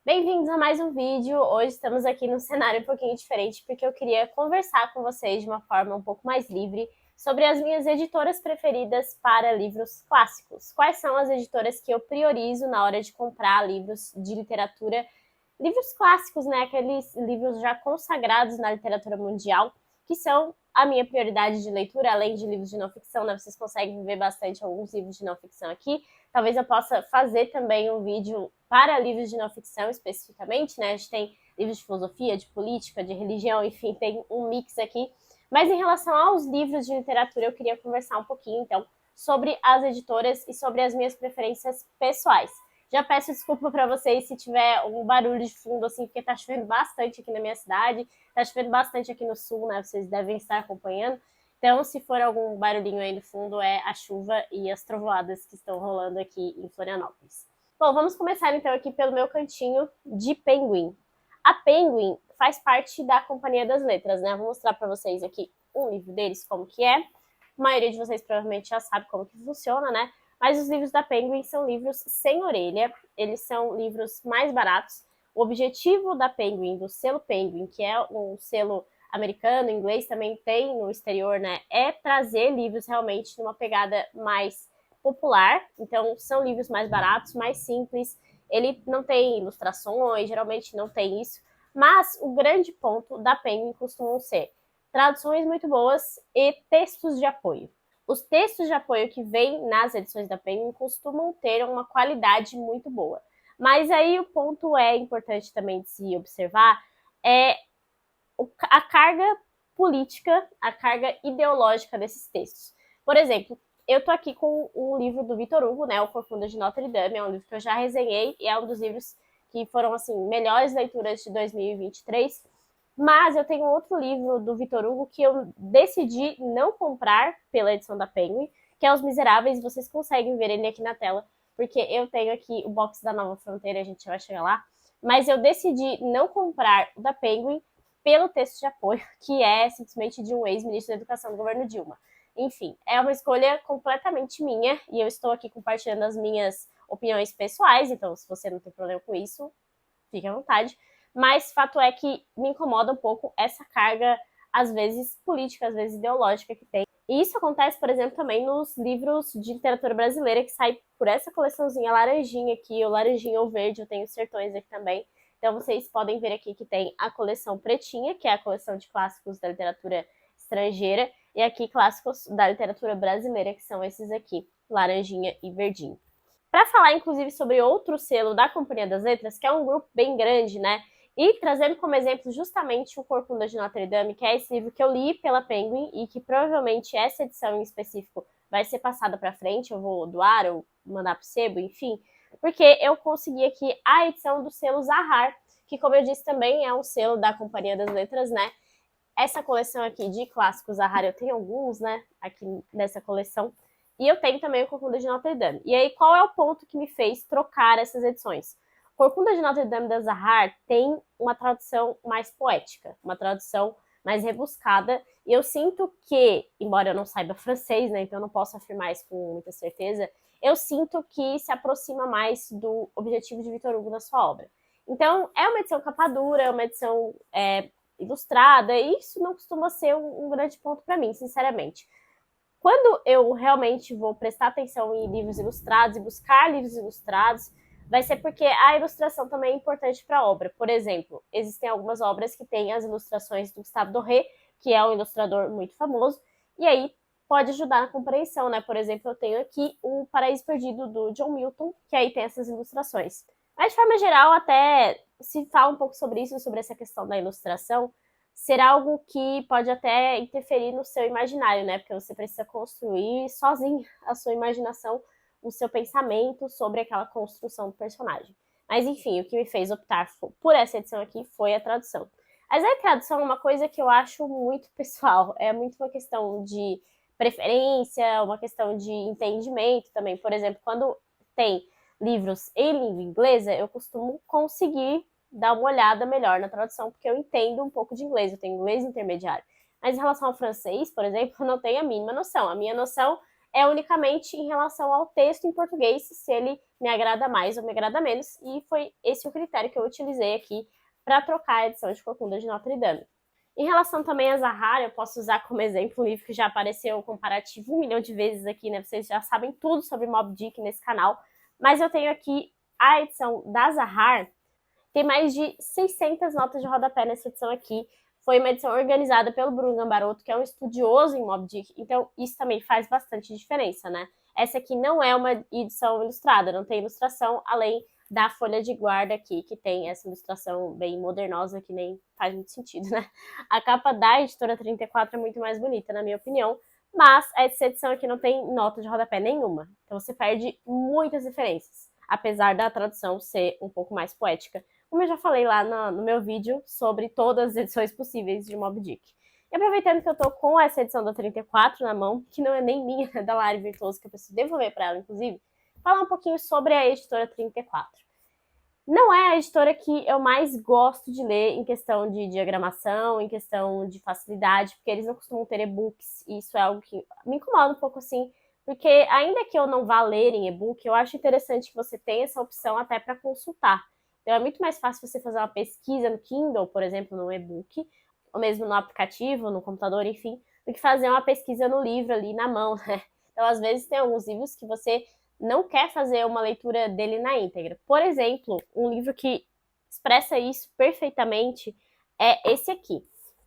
Bem-vindos a mais um vídeo. Hoje estamos aqui num cenário um pouquinho diferente porque eu queria conversar com vocês de uma forma um pouco mais livre sobre as minhas editoras preferidas para livros clássicos. Quais são as editoras que eu priorizo na hora de comprar livros de literatura, livros clássicos, né? Aqueles livros já consagrados na literatura mundial, que são a minha prioridade de leitura, além de livros de não ficção, né? Vocês conseguem ver bastante alguns livros de não ficção aqui. Talvez eu possa fazer também um vídeo para livros de não ficção especificamente, né? A gente tem livros de filosofia, de política, de religião, enfim, tem um mix aqui. Mas em relação aos livros de literatura, eu queria conversar um pouquinho, então, sobre as editoras e sobre as minhas preferências pessoais. Já peço desculpa para vocês se tiver um barulho de fundo, assim, porque tá chovendo bastante aqui na minha cidade, tá chovendo bastante aqui no sul, né? Vocês devem estar acompanhando. Então, se for algum barulhinho aí no fundo, é a chuva e as trovoadas que estão rolando aqui em Florianópolis. Bom, vamos começar então aqui pelo meu cantinho de Penguin. A Penguin faz parte da Companhia das Letras, né? Vou mostrar para vocês aqui um livro deles, como que é. A maioria de vocês provavelmente já sabe como que funciona, né? Mas os livros da Penguin são livros sem orelha, eles são livros mais baratos. O objetivo da Penguin, do selo Penguin, que é um selo americano, inglês também tem no exterior, né? É trazer livros realmente numa pegada mais popular. Então, são livros mais baratos, mais simples. Ele não tem ilustrações, geralmente não tem isso. Mas o grande ponto da Penguin costumam ser traduções muito boas e textos de apoio. Os textos de apoio que vêm nas edições da Penguin costumam ter uma qualidade muito boa. Mas aí o ponto é importante também de se observar é a carga política, a carga ideológica desses textos. Por exemplo, eu tô aqui com um livro do Victor Hugo, né, O Corcunda de Notre Dame, é um livro que eu já resenhei e é um dos livros que foram, assim, melhores leituras de 2023. Mas eu tenho outro livro do Victor Hugo que eu decidi não comprar pela edição da Penguin, que é Os Miseráveis. Vocês conseguem ver ele aqui na tela, porque eu tenho aqui o box da Nova Fronteira, a gente vai chegar lá. Mas eu decidi não comprar o da Penguin pelo texto de apoio, que é simplesmente de um ex-ministro da Educação do governo Dilma. Enfim, é uma escolha completamente minha e eu estou aqui compartilhando as minhas opiniões pessoais, então se você não tem problema com isso, fique à vontade. Mas fato é que me incomoda um pouco essa carga, às vezes política, às vezes ideológica que tem. E isso acontece, por exemplo, também nos livros de literatura brasileira que sai por essa coleçãozinha laranjinha aqui, ou laranjinha ou verde, eu tenho Sertões aqui também. Então vocês podem ver aqui que tem a coleção pretinha, que é a coleção de clássicos da literatura estrangeira, e aqui clássicos da literatura brasileira, que são esses aqui, laranjinha e verdinho. Para falar, inclusive, sobre outro selo da Companhia das Letras, que é um grupo bem grande, né? E trazendo como exemplo justamente o Corcunda de Notre Dame, que é esse livro que eu li pela Penguin e que provavelmente essa edição em específico vai ser passada para frente, eu vou doar ou mandar para o sebo, enfim, porque eu consegui aqui a edição do selo Zahar, que, como eu disse, também é um selo da Companhia das Letras, né? Essa coleção aqui de clássicos Zahar, eu tenho alguns, né, aqui nessa coleção, e eu tenho também o Corcunda de Notre Dame. E aí, qual é o ponto que me fez trocar essas edições? Corcunda de Notre Dame da Zahar tem uma tradução mais poética, uma tradução mais rebuscada, e eu sinto que, embora eu não saiba francês, né, então eu não posso afirmar isso com muita certeza, eu sinto que se aproxima mais do objetivo de Victor Hugo na sua obra. Então, é uma edição capa dura, é uma edição ilustrada, e isso não costuma ser um grande ponto para mim, sinceramente. Quando eu realmente vou prestar atenção em livros ilustrados e buscar livros ilustrados, vai ser porque a ilustração também é importante para a obra. Por exemplo, existem algumas obras que têm as ilustrações do Gustave Doré, que é um ilustrador muito famoso, e aí pode ajudar na compreensão, né? Por exemplo, eu tenho aqui o Paraíso Perdido do John Milton, que aí tem essas ilustrações. Mas, de forma geral, até se fala um pouco sobre isso, sobre essa questão da ilustração, ser algo que pode até interferir no seu imaginário, né? Porque você precisa construir sozinho a sua imaginação, o seu pensamento sobre aquela construção do personagem. Mas enfim, o que me fez optar por essa edição aqui foi a tradução. Mas a tradução é uma coisa que eu acho muito pessoal, é muito uma questão de preferência, uma questão de entendimento também. Por exemplo, quando tem livros em língua inglesa, eu costumo conseguir dar uma olhada melhor na tradução, porque eu entendo um pouco de inglês, eu tenho inglês intermediário. Mas em relação ao francês, por exemplo, eu não tenho a mínima noção. A minha noção é unicamente em relação ao texto em português, se ele me agrada mais ou me agrada menos, e foi esse o critério que eu utilizei aqui para trocar a edição de Corcunda de Notre Dame. Em relação também a Zahara, eu posso usar como exemplo um livro que já apareceu comparativo 1 milhão de vezes aqui, né? Vocês já sabem tudo sobre Moby Dick nesse canal, mas eu tenho aqui a edição da Zahara, tem mais de 600 notas de rodapé nessa edição aqui. Foi uma edição organizada pelo Bruno Gambaroto, que é um estudioso em Moby Dick, então isso também faz bastante diferença, né? Essa aqui não é uma edição ilustrada, não tem ilustração, além da folha de guarda aqui, que tem essa ilustração bem modernosa, que nem faz muito sentido, né? A capa da editora 34 é muito mais bonita, na minha opinião, mas essa edição aqui não tem nota de rodapé nenhuma, então você perde muitas referências, apesar da tradução ser um pouco mais poética, como eu já falei lá no meu vídeo sobre todas as edições possíveis de Moby Dick. E aproveitando que eu tô com essa edição da 34 na mão, que não é nem minha, é da Lari Virtuoso, que eu preciso devolver para ela, inclusive, falar um pouquinho sobre a editora 34. Não é a editora que eu mais gosto de ler em questão de diagramação, em questão de facilidade, porque eles não costumam ter e-books, e isso é algo que me incomoda um pouco assim, porque ainda que eu não vá ler em e-book, eu acho interessante que você tenha essa opção até para consultar. Então é muito mais fácil você fazer uma pesquisa no Kindle, por exemplo, no e-book, ou mesmo no aplicativo, no computador, enfim, do que fazer uma pesquisa no livro ali na mão, né? Então, às vezes, tem alguns livros que você não quer fazer uma leitura dele na íntegra. Por exemplo, um livro que expressa isso perfeitamente é esse aqui,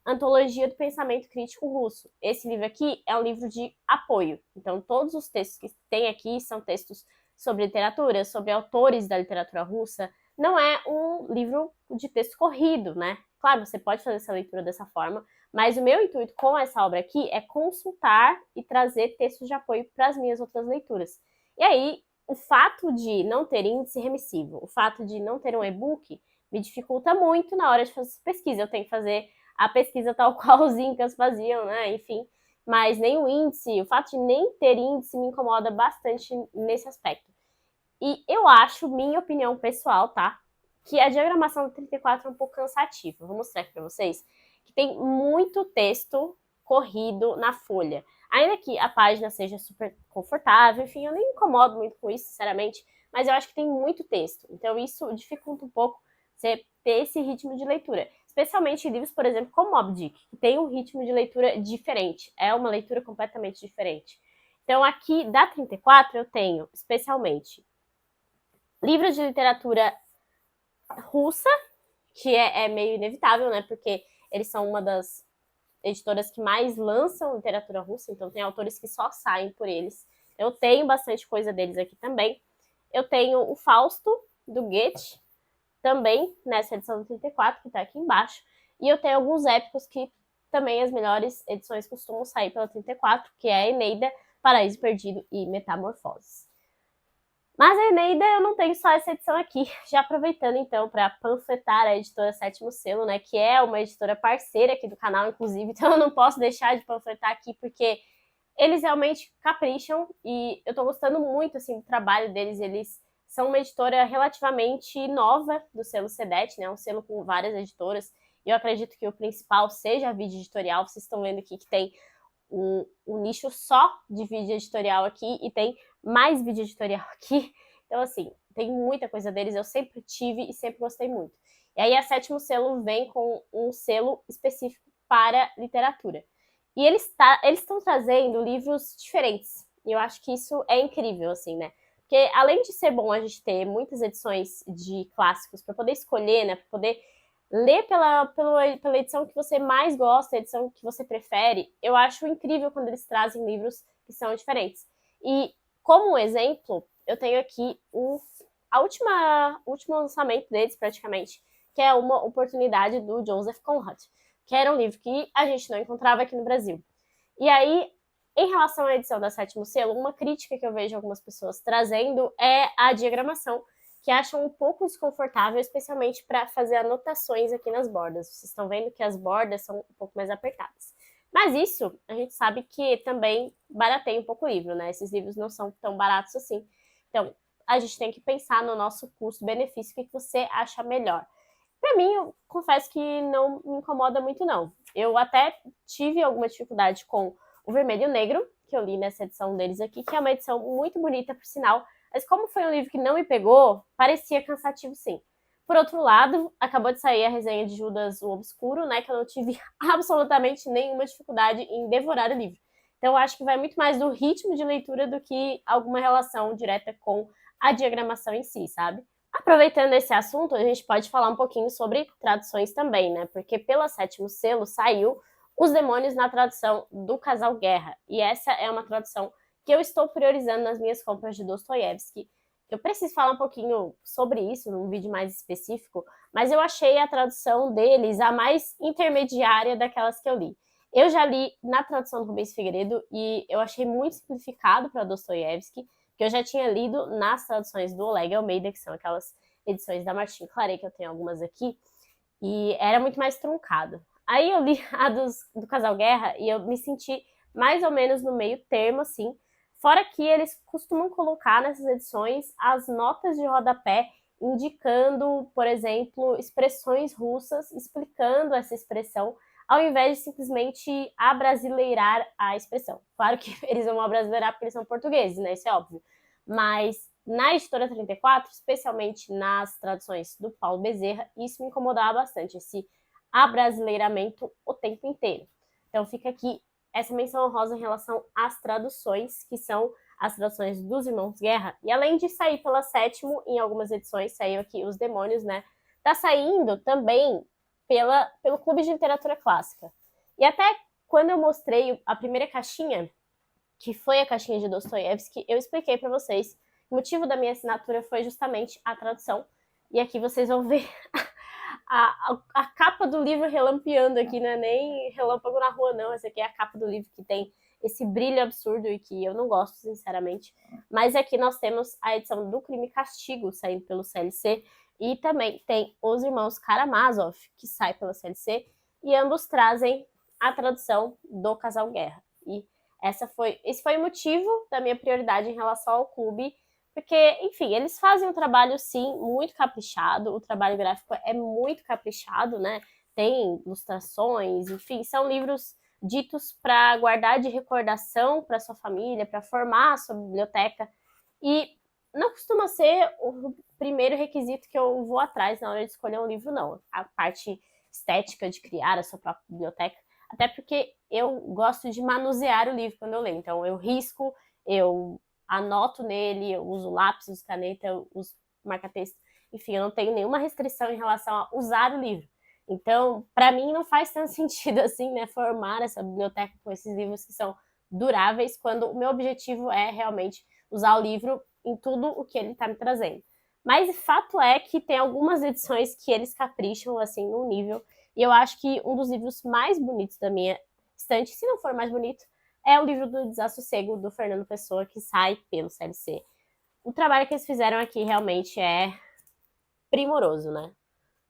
Antologia do Pensamento Crítico Russo. Esse livro aqui é um livro de apoio. Então, todos os textos que tem aqui são textos sobre literatura, sobre autores da literatura russa. Não é um livro de texto corrido, né? Claro, você pode fazer essa leitura dessa forma, mas o meu intuito com essa obra aqui é consultar e trazer textos de apoio para as minhas outras leituras. E aí, o fato de não ter índice remissivo, o fato de não ter um e-book, me dificulta muito na hora de fazer essa pesquisa. Eu tenho que fazer a pesquisa tal qual os incas faziam, né? Enfim, mas nem o índice, o fato de nem ter índice me incomoda bastante nesse aspecto. E eu acho, minha opinião pessoal, tá? Que a diagramação do 34 é um pouco cansativa. Vou mostrar aqui pra vocês que tem muito texto corrido na folha. Ainda que a página seja super confortável, enfim, eu nem me incomodo muito com isso, sinceramente, mas eu acho que tem muito texto. Então isso dificulta um pouco você ter esse ritmo de leitura. Especialmente em livros, por exemplo, como Moby Dick, que tem um ritmo de leitura diferente. É uma leitura completamente diferente. Então aqui, da 34, eu tenho, especialmente, livros de literatura russa, que é meio inevitável, né? Porque eles são uma das editoras que mais lançam literatura russa, então tem autores que só saem por eles. Eu tenho bastante coisa deles aqui também. Eu tenho o Fausto, do Goethe, também nessa edição do 34, que tá aqui embaixo. E eu tenho alguns épicos que também as melhores edições costumam sair pela 34, que é a Eneida, Paraíso Perdido e Metamorfoses. Mas a Eneida eu não tenho só essa edição aqui, já aproveitando então para panfletar a editora Sétimo Selo, né, que é uma editora parceira aqui do canal, inclusive, então eu não posso deixar de panfletar aqui, porque eles realmente capricham e eu tô gostando muito, assim, do trabalho deles. Eles são uma editora relativamente nova do selo Sedete, né, um selo com várias editoras, e eu acredito que o principal seja a Vide Editorial. Vocês estão vendo aqui que tem um nicho só de vídeo editorial aqui e tem mais vídeo editorial aqui. Então, assim, tem muita coisa deles, eu sempre tive e sempre gostei muito. E aí a Sétimo Selo vem com um selo específico para literatura. E eles estão trazendo livros diferentes. E eu acho que isso é incrível, assim, né? Porque além de ser bom a gente ter muitas edições de clássicos para poder escolher, né? Para poder ler pela edição que você mais gosta, a edição que você prefere, eu acho incrível quando eles trazem livros que são diferentes. E como exemplo, eu tenho aqui o último lançamento deles, praticamente, que é Uma Oportunidade, do Joseph Conrad, que era um livro que a gente não encontrava aqui no Brasil. E aí, em relação à edição da Sétimo Selo, uma crítica que eu vejo algumas pessoas trazendo é a diagramação, que acham um pouco desconfortável, especialmente para fazer anotações aqui nas bordas. Vocês estão vendo que as bordas são um pouco mais apertadas. Mas isso, a gente sabe que também barateia um pouco o livro, né? Esses livros não são tão baratos assim. Então, a gente tem que pensar no nosso custo-benefício, o que você acha melhor. Para mim, eu confesso que não me incomoda muito, não. Eu até tive alguma dificuldade com o Vermelho e o Negro, que eu li nessa edição deles aqui, que é uma edição muito bonita, por sinal, mas como foi um livro que não me pegou, parecia cansativo sim. Por outro lado, acabou de sair a resenha de Judas o Obscuro, né, que eu não tive absolutamente nenhuma dificuldade em devorar o livro. Então, eu acho que vai muito mais do ritmo de leitura do que alguma relação direta com a diagramação em si, sabe? Aproveitando esse assunto, a gente pode falar um pouquinho sobre traduções também, né? Porque pela Sétimo Selo saiu Os Demônios na tradução do Casal Guerra. E essa é uma tradução que eu estou priorizando nas minhas compras de Dostoiévski. Eu preciso falar um pouquinho sobre isso num vídeo mais específico, mas eu achei a tradução deles a mais intermediária daquelas que eu li. Eu já li na tradução do Rubens Figueiredo e eu achei muito simplificado para Dostoiévski, que eu já tinha lido nas traduções do Oleg Almeida, que são aquelas edições da Martin Claret, que eu tenho algumas aqui, e era muito mais truncado. Aí eu li a do Casal Guerra e eu me senti mais ou menos no meio termo, assim, fora que eles costumam colocar nessas edições as notas de rodapé indicando, por exemplo, expressões russas, explicando essa expressão, ao invés de simplesmente abrasileirar a expressão. Claro que eles vão abrasileirar porque eles são portugueses, né? Isso é óbvio. Mas na editora 34, especialmente nas traduções do Paulo Bezerra, isso me incomodava bastante, esse abrasileiramento o tempo inteiro. Então fica aqui essa menção honrosa em relação às traduções, que são as traduções dos Irmãos Guerra. E além de sair pela Sétimo, em algumas edições, saiu aqui Os Demônios, né? Tá saindo também pelo Clube de Literatura Clássica. E até quando eu mostrei a primeira caixinha, que foi a caixinha de Dostoiévski, eu expliquei para vocês que o motivo da minha assinatura foi justamente a tradução. E aqui vocês vão ver a capa do livro relampeando aqui, não é nem relâmpago na rua, não. Essa aqui é a capa do livro que tem esse brilho absurdo e que eu não gosto, sinceramente. Mas aqui nós temos a edição do Crime e Castigo, saindo pelo CLC, e também tem Os Irmãos Karamazov, que sai pela CLC, e ambos trazem a tradução do Casal Guerra. E esse foi o motivo da minha prioridade em relação ao clube, porque, enfim, eles fazem um trabalho, sim, muito caprichado, o trabalho gráfico é muito caprichado, né? Tem ilustrações, enfim, são livros ditos para guardar de recordação para sua família, para formar a sua biblioteca, e não costuma ser o primeiro requisito que eu vou atrás na hora de escolher um livro, não. A parte estética de criar a sua própria biblioteca, até porque eu gosto de manusear o livro quando eu leio, então eu risco, eu anoto nele, eu uso lápis, uso caneta, eu uso marca-texto, enfim, eu não tenho nenhuma restrição em relação a usar o livro. Então, para mim não faz tanto sentido assim, né, formar essa biblioteca com esses livros que são duráveis, quando o meu objetivo é realmente usar o livro em tudo o que ele está me trazendo. Mas fato é que tem algumas edições que eles capricham assim num nível, e eu acho que um dos livros mais bonitos da minha estante, se não for mais bonito, é o livro do Desassossego, do Fernando Pessoa, que sai pelo CLC. O trabalho que eles fizeram aqui realmente é primoroso, né?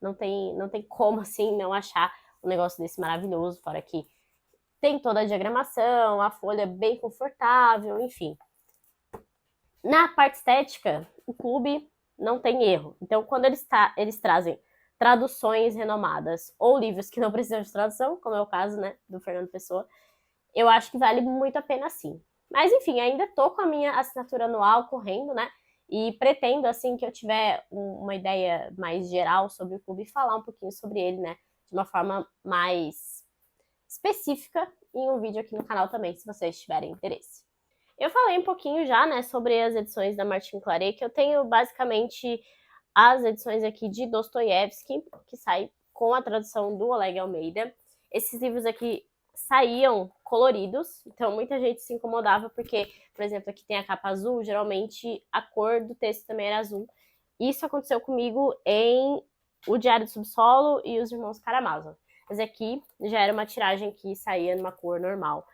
Não tem como, assim, não achar um negócio desse maravilhoso, fora que tem toda a diagramação, a folha bem confortável, enfim. Na parte estética, o clube não tem erro. Então, quando eles trazem traduções renomadas ou livros que não precisam de tradução, como é o caso, né, do Fernando Pessoa, eu acho que vale muito a pena sim. Mas, enfim, ainda tô com a minha assinatura anual correndo, né? E pretendo, assim, que eu tiver uma ideia mais geral sobre o clube, falar um pouquinho sobre ele, né? De uma forma mais específica em um vídeo aqui no canal também, se vocês tiverem interesse. Eu falei um pouquinho já, né, sobre as edições da Martin Claret, que eu tenho basicamente as edições aqui de Dostoiévski, que sai com a tradução do Oleg Almeida. Esses livros aqui saíam coloridos, então muita gente se incomodava porque, por exemplo, aqui tem a capa azul, geralmente a cor do texto também era azul. Isso aconteceu comigo em O Diário do Subsolo e Os Irmãos Karamazov. Mas aqui já era uma tiragem que saía numa cor normal.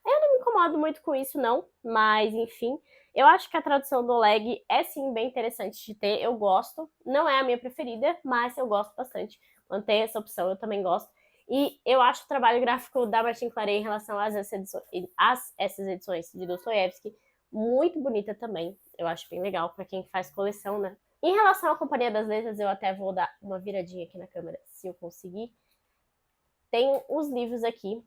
Eu não me incomodo muito com isso, não, mas enfim, eu acho que a tradução do Oleg é sim bem interessante de ter, eu gosto. Não é a minha preferida, mas eu gosto bastante. Quando tem essa opção, eu também gosto. E eu acho o trabalho gráfico da Martin Claret em relação a essas edições de Dostoiévski muito bonita também. Eu acho bem legal para quem faz coleção, né? Em relação à Companhia das Letras, eu até vou dar uma viradinha aqui na câmera, se eu conseguir. Tem os livros aqui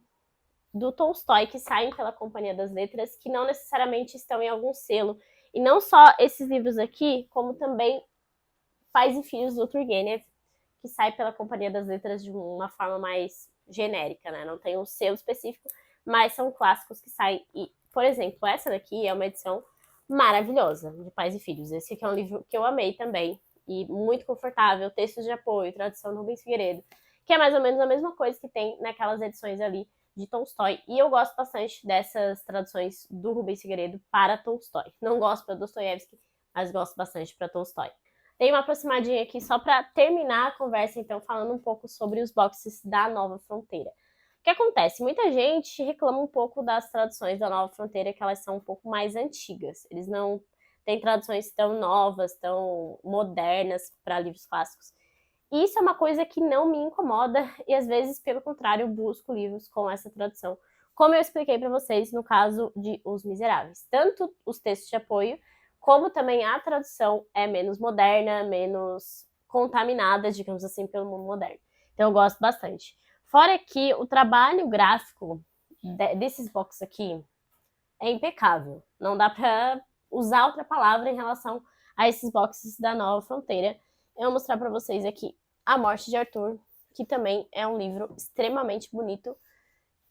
do Tolstói que saem pela Companhia das Letras, que não necessariamente estão em algum selo. E não só esses livros aqui, como também Pais e Filhos do Turgenev, que sai pela Companhia das Letras de uma forma mais genérica, né? Não tem um selo específico, mas são clássicos que saem. E, por exemplo, essa daqui é uma edição maravilhosa de Pais e Filhos. Esse aqui é um livro que eu amei também, e muito confortável, textos de apoio, tradução do Rubens Figueiredo, que é mais ou menos a mesma coisa que tem naquelas edições ali de Tolstói. E eu gosto bastante dessas traduções do Rubens Figueiredo para Tolstói. Não gosto para Dostoiévski, mas gosto bastante para Tolstói. Dei uma aproximadinha aqui só para terminar a conversa, então, falando um pouco sobre os boxes da Nova Fronteira. O que acontece? Muita gente reclama um pouco das traduções da Nova Fronteira, que elas são um pouco mais antigas. Eles não têm traduções tão novas, tão modernas para livros clássicos. E isso é uma coisa que não me incomoda e, às vezes, pelo contrário, busco livros com essa tradução, como eu expliquei para vocês no caso de Os Miseráveis. Tanto os textos de apoio, como também a tradução é menos moderna, menos contaminada, digamos assim, pelo mundo moderno. Então eu gosto bastante. Fora que o trabalho gráfico desses boxes aqui é impecável. Não dá para usar outra palavra em relação a esses boxes da Nova Fronteira. Eu vou mostrar para vocês aqui A Morte de Arthur, que também é um livro extremamente bonito.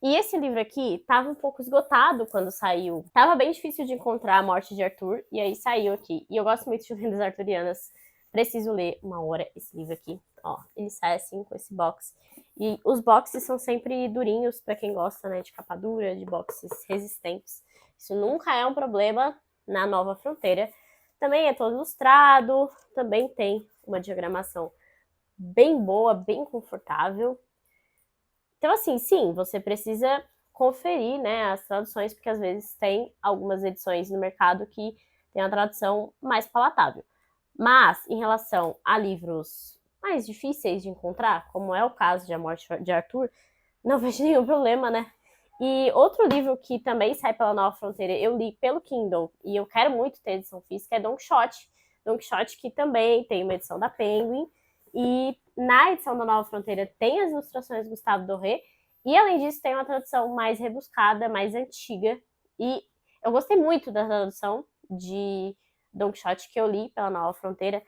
E esse livro aqui estava um pouco esgotado quando saiu. Tava bem difícil de encontrar A Morte de Arthur, e aí saiu aqui. E eu gosto muito de lendas arturianas. Preciso ler uma hora esse livro aqui. Ó, ele sai assim com esse box. E os boxes são sempre durinhos para quem gosta, né, de capa dura, de boxes resistentes. Isso nunca é um problema na Nova Fronteira. Também é todo ilustrado, também tem uma diagramação bem boa, bem confortável. Então, assim, sim, você precisa conferir, né, as traduções, porque às vezes tem algumas edições no mercado que tem a tradução mais palatável. Mas, em relação a livros mais difíceis de encontrar, como é o caso de A Morte de Arthur, não vejo nenhum problema, né? E outro livro que também sai pela Nova Fronteira, eu li pelo Kindle, e eu quero muito ter edição física, é Don Quixote. Don Quixote, que também tem uma edição da Penguin, e na edição da Nova Fronteira tem as ilustrações do Gustavo Doré, e além disso tem uma tradução mais rebuscada, mais antiga, e eu gostei muito da tradução de Don Quixote que eu li pela Nova Fronteira.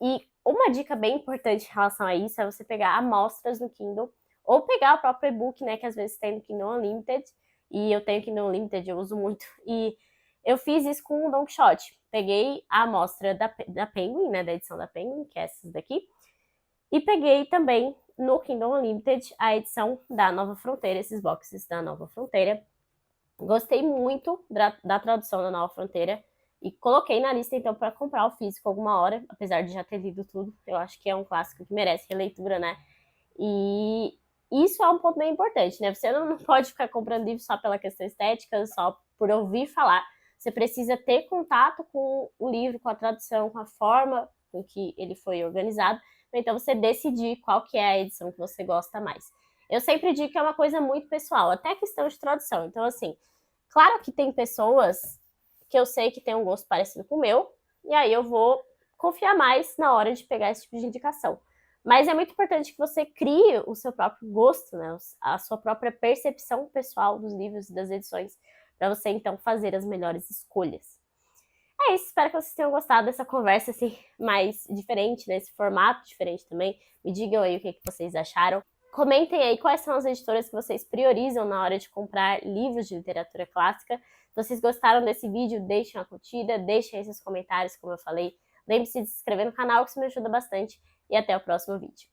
E uma dica bem importante em relação a isso é você pegar amostras no Kindle, ou pegar o próprio e-book, né, que às vezes tem no Kindle Unlimited, e eu tenho Kindle Unlimited, eu uso muito, e eu fiz isso com o Don Quixote. Peguei a amostra da Penguin, né, da edição da Penguin, que é essas daqui, e peguei também no Kindle Unlimited a edição da Nova Fronteira, esses boxes da Nova Fronteira. Gostei muito da tradução da Nova Fronteira e coloquei na lista então para comprar o físico alguma hora, apesar de já ter lido tudo. Eu acho que é um clássico que merece releitura, né? E isso é um ponto bem importante, né? Você não pode ficar comprando livro só pela questão estética, só por ouvir falar. Você precisa ter contato com o livro, com a tradução, com a forma com que ele foi organizado, então você decidir qual que é a edição que você gosta mais. Eu sempre digo que é uma coisa muito pessoal, até questão de tradução. Então, assim, claro que tem pessoas que eu sei que tem um gosto parecido com o meu, e aí eu vou confiar mais na hora de pegar esse tipo de indicação. Mas é muito importante que você crie o seu próprio gosto, né? A sua própria percepção pessoal dos livros e das edições, para você então fazer as melhores escolhas. É isso, espero que vocês tenham gostado dessa conversa assim, mais diferente, nesse formato diferente também. Me digam aí o que vocês acharam. Comentem aí quais são as editoras que vocês priorizam na hora de comprar livros de literatura clássica. Se vocês gostaram desse vídeo, deixem uma curtida, deixem aí seus comentários, como eu falei. Lembre-se de se inscrever no canal, que isso me ajuda bastante. E até o próximo vídeo.